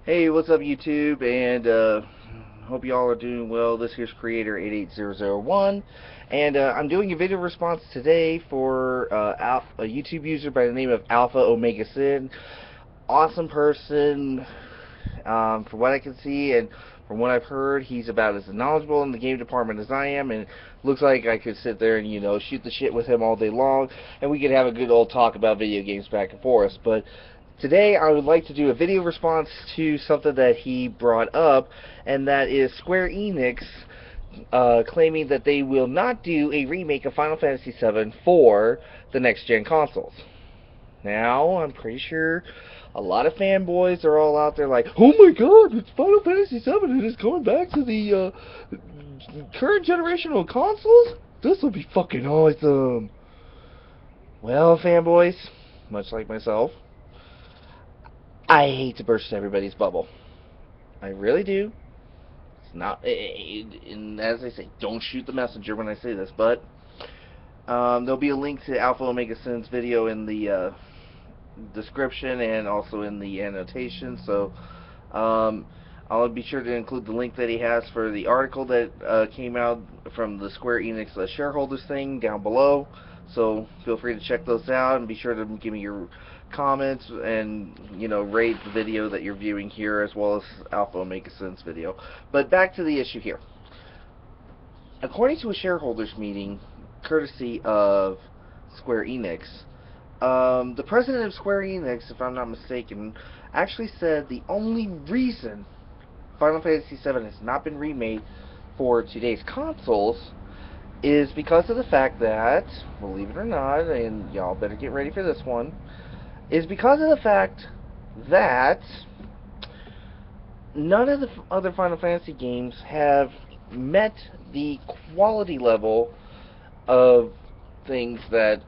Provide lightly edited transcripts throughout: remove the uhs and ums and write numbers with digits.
Hey, what's up YouTube? And hope y'all are doing well. This here's Creator 88001, and I'm doing a video response today for a YouTube user by the name of Alpha Omega Sin. Awesome person, from what I can see, and from what I've heard, he's about as knowledgeable in the game department as I am, and looks like I could sit there and shoot the shit with him all day long, and we could have a good old talk about video games back and forth. But today I would like to do a video response to something that he brought up, and that is Square Enix claiming that they will not do a remake of Final Fantasy VII for the next gen consoles. Now, I'm pretty sure a lot of fanboys are all out there like, oh my god, it's Final Fantasy VII and it's going back to the current generation of consoles? This will be fucking awesome. Well, fanboys, much like myself, I hate to burst everybody's bubble. I really do. It's not, and as I say, don't shoot the messenger when I say this, but there'll be a link to Alpha Omega Sin's video in the description and also in the annotation. So I'll be sure to include the link that he has for the article that came out from the Square Enix shareholders thing down below. So feel free to check those out and be sure to give me your comments and rate the video that you're viewing here as well as Alpha Omega Sin's video. But back to the issue here. According to a shareholders meeting courtesy of Square Enix, the president of Square Enix, if I'm not mistaken, actually said the only reason Final Fantasy VII has not been remade for today's consoles is because of the fact that, believe it or not, and y'all better get ready for this one, is because of the fact that none of the other Final Fantasy games have met the quality level of things that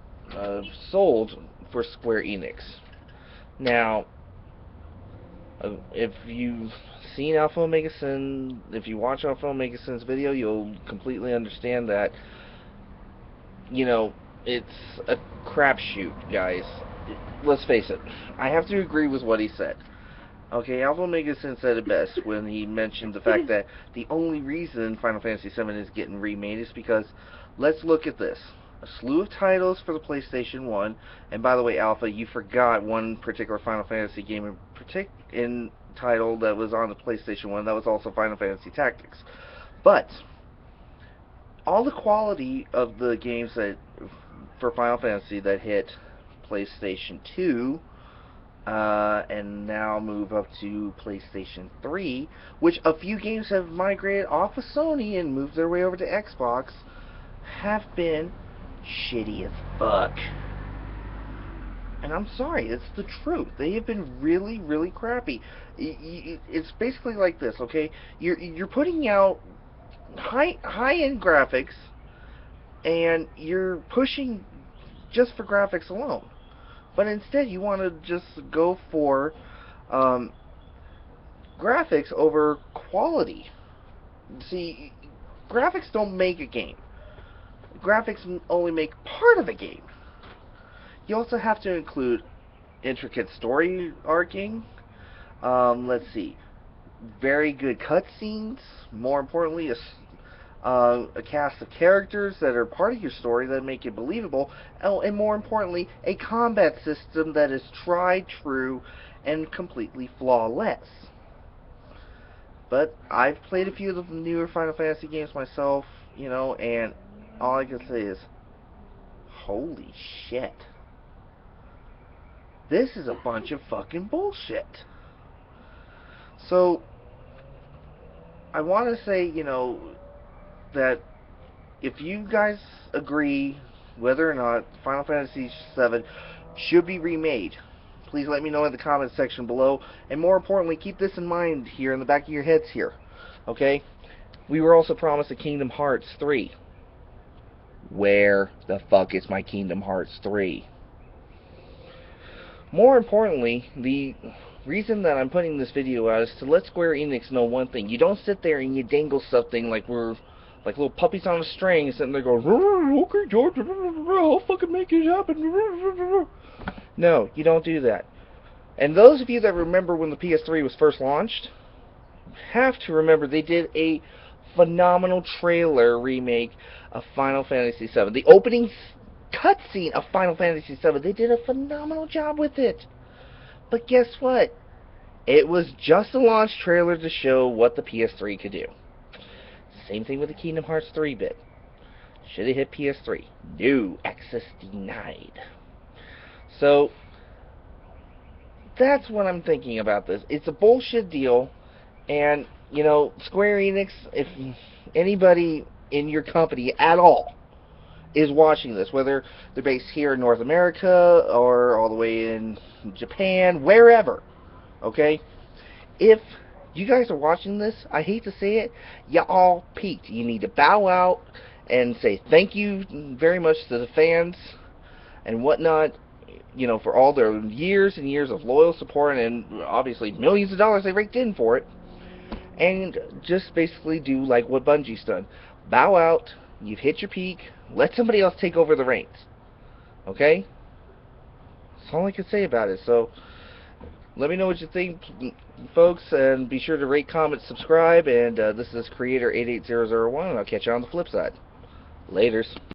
sold for Square Enix. Now, if you've seen Alpha Omega Sin, if you watch Alpha Omega Sin's video, you'll completely understand that, it's a crapshoot, guys. Let's face it. I have to agree with what he said. Okay, Alpha Omega Sin said it best when he mentioned the fact that the only reason Final Fantasy VII is getting remade is because, let's look at this. A slew of titles for the PlayStation 1, and by the way, Alpha, you forgot one particular Final Fantasy game in title that was on the PlayStation 1, that was also Final Fantasy Tactics. But all the quality of the games that for Final Fantasy that hit PlayStation 2 and now move up to PlayStation 3, which a few games have migrated off of Sony and moved their way over to Xbox, have been shitty as fuck. And I'm sorry, it's the truth. They have been really, really crappy. It's basically like this, okay? You're putting out high-end graphics, and you're pushing just for graphics alone. But instead, you want to just go for graphics over quality. See, graphics don't make a game. Graphics only make part of a game. You also have to include intricate story arcing. Let's see, very good cutscenes. More importantly, a cast of characters that are part of your story that make it believable. Oh, and more importantly, a combat system that is tried, true, and completely flawless. But I've played a few of the newer Final Fantasy games myself, and all I can say is, holy shit. This is a bunch of fucking bullshit. So, I want to say, that if you guys agree whether or not Final Fantasy VII should be remade, please let me know in the comments section below. And more importantly, keep this in mind here in the back of your heads here. Okay? We were also promised a Kingdom Hearts 3. Where the fuck is my Kingdom Hearts 3? More importantly, the reason that I'm putting this video out is to let Square Enix know one thing. You don't sit there and you dangle something like we're like little puppies on a string sitting there going, okay, George, I'll fucking make it happen. No, you don't do that. And those of you that remember when the PS3 was first launched, have to remember they did a phenomenal trailer remake of Final Fantasy VII. The opening cutscene of Final Fantasy VII, they did a phenomenal job with it. But guess what? It was just a launch trailer to show what the PS3 could do. Same thing with the Kingdom Hearts 3 bit. Should have hit PS3. No, access denied. So, that's what I'm thinking about this. It's a bullshit deal, and, you know, Square Enix, if anybody in your company at all is watching this, whether they're based here in North America or all the way in Japan, wherever, okay? If you guys are watching this, I hate to say it, y'all peaked. You need to bow out and say thank you very much to the fans and whatnot, you know, for all their years and years of loyal support and obviously millions of dollars they raked in for it. And just basically do like what Bungie's done. Bow out, you've hit your peak, let somebody else take over the reins. Okay? That's all I can say about it. So, let me know what you think, folks, and be sure to rate, comment, subscribe, and this is Creator 88001, and I'll catch you on the flip side. Laters.